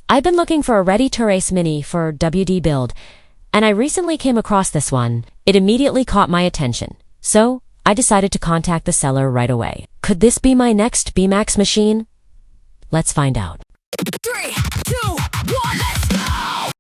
I've been looking for a ready-to-race Mini for WD build, and I recently came across this one. It immediately caught my attention, so I decided to contact the seller right away. Could this be my next BMAX machine? Let's find out. 3, 2, 1, let's go!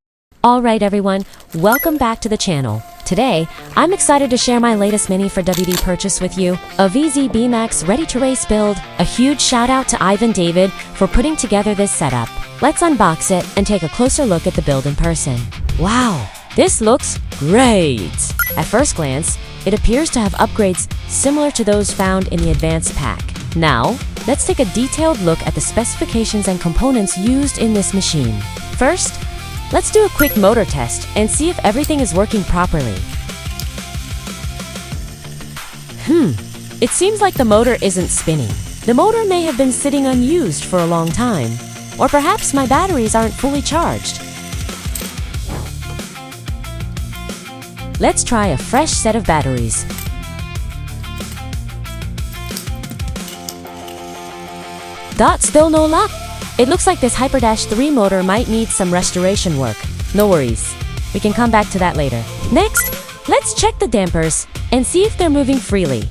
Alright everyone, welcome back to the channel. Today, I'm excited to share my latest Mini for WD purchase with you, a VZ BMAX ready-to-race build. A huge shout out to Ivan David for putting together this setup. Let's unbox it and take a closer look at the build in person. Wow, this looks great! At first glance, it appears to have upgrades similar to those found in the advanced pack. Now, let's take a detailed look at the specifications and components used in this machine. First, let's do a quick motor test and see if everything is working properly. It seems like the motor isn't spinning. The motor may have been sitting unused for a long time, or perhaps my batteries aren't fully charged. Let's try a fresh set of batteries. Still no luck. It looks like this Hyper-3 motor might need some restoration work. No worries. We can come back to that later. Next, let's check the dampers and see if they're moving freely.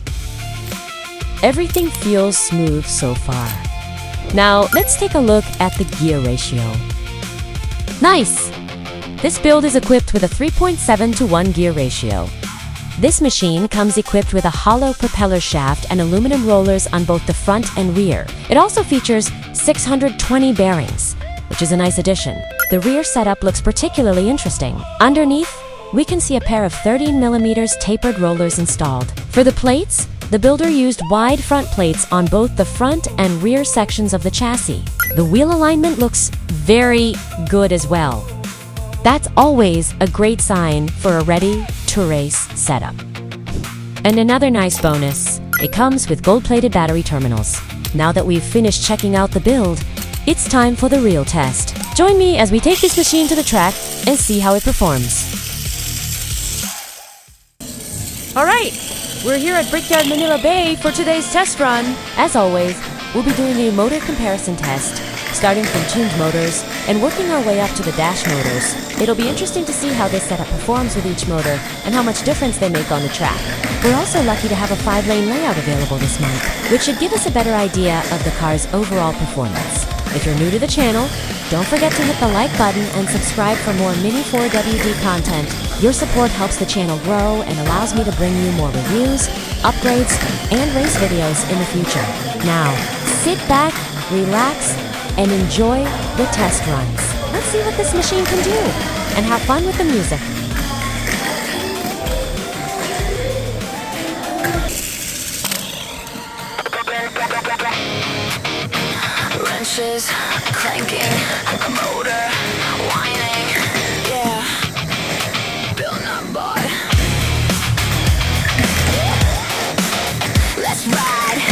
Everything feels smooth so far. Now, let's take a look at the gear ratio. Nice! This build is equipped with a 3.7:1 gear ratio. This machine comes equipped with a hollow propeller shaft and aluminum rollers on both the front and rear. It also features 620 bearings, which is a nice addition. The rear setup looks particularly interesting. Underneath, we can see a pair of 13mm tapered rollers installed. For the plates, the builder used wide front plates on both the front and rear sections of the chassis. The wheel alignment looks very good as well. That's always a great sign for a ready-to-race setup. And another nice bonus, it comes with gold-plated battery terminals. Now that we've finished checking out the build, it's time for the real test. Join me as we take this machine to the track and see how it performs. Alright, we're here at Brickyard Manila Bay for today's test run. As always, we'll be doing a motor comparison test, starting from tuned motors and working our way up to the dash motors. It'll be interesting to see how this setup performs with each motor and how much difference they make on the track. We're also lucky to have a 5-lane layout available this month, which should give us a better idea of the car's overall performance. If you're new to the channel, don't forget to hit the like button and subscribe for more Mini 4WD content. Your support helps the channel grow and allows me to bring you more reviews, upgrades, and race videos in the future. Now, sit back, relax, and enjoy the test runs. Let's see what this machine can do, and have fun with the music. Wrenches clanking, a motor whining, yeah, built not bought. Let's ride.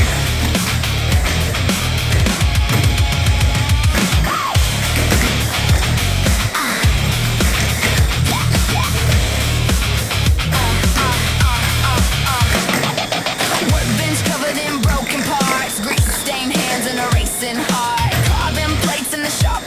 Workbench covered in broken parts, grease stained hands and a racing heart. Carbon plates in the sharp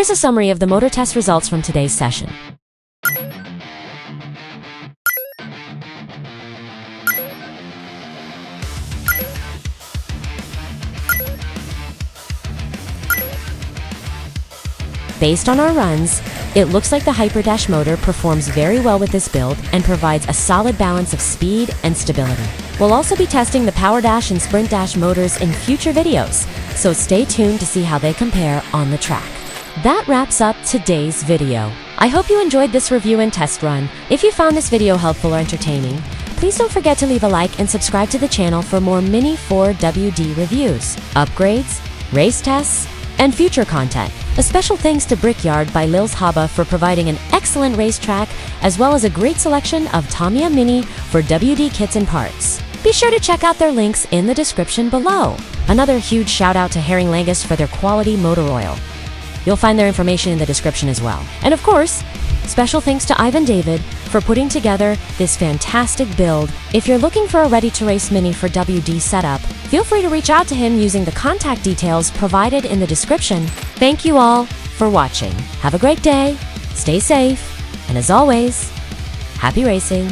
Here's a summary of the motor test results from today's session. Based on our runs, it looks like the Hyperdash motor performs very well with this build and provides a solid balance of speed and stability. We'll also be testing the Power Dash and Sprint Dash motors in future videos, so stay tuned to see how they compare on the track. That wraps up today's video. I hope you enjoyed this review and test run. If you found this video helpful or entertaining, please don't forget to leave a like and subscribe to the channel for more Mini 4WD reviews, upgrades, race tests, and future content. A special thanks to Brickyard by Lil's Haba for providing an excellent racetrack, as well as a great selection of Tamiya Mini for WD kits and parts. Be sure to check out their links in the description below. Another huge shout out to Herring Langus for their quality motor oil. You'll find their information in the description as well. And of course, special thanks to Ivan David for putting together this fantastic build. If you're looking for a ready-to-race Mini for WD setup, feel free to reach out to him using the contact details provided in the description. Thank you all for watching. Have a great day, stay safe, and as always, happy racing.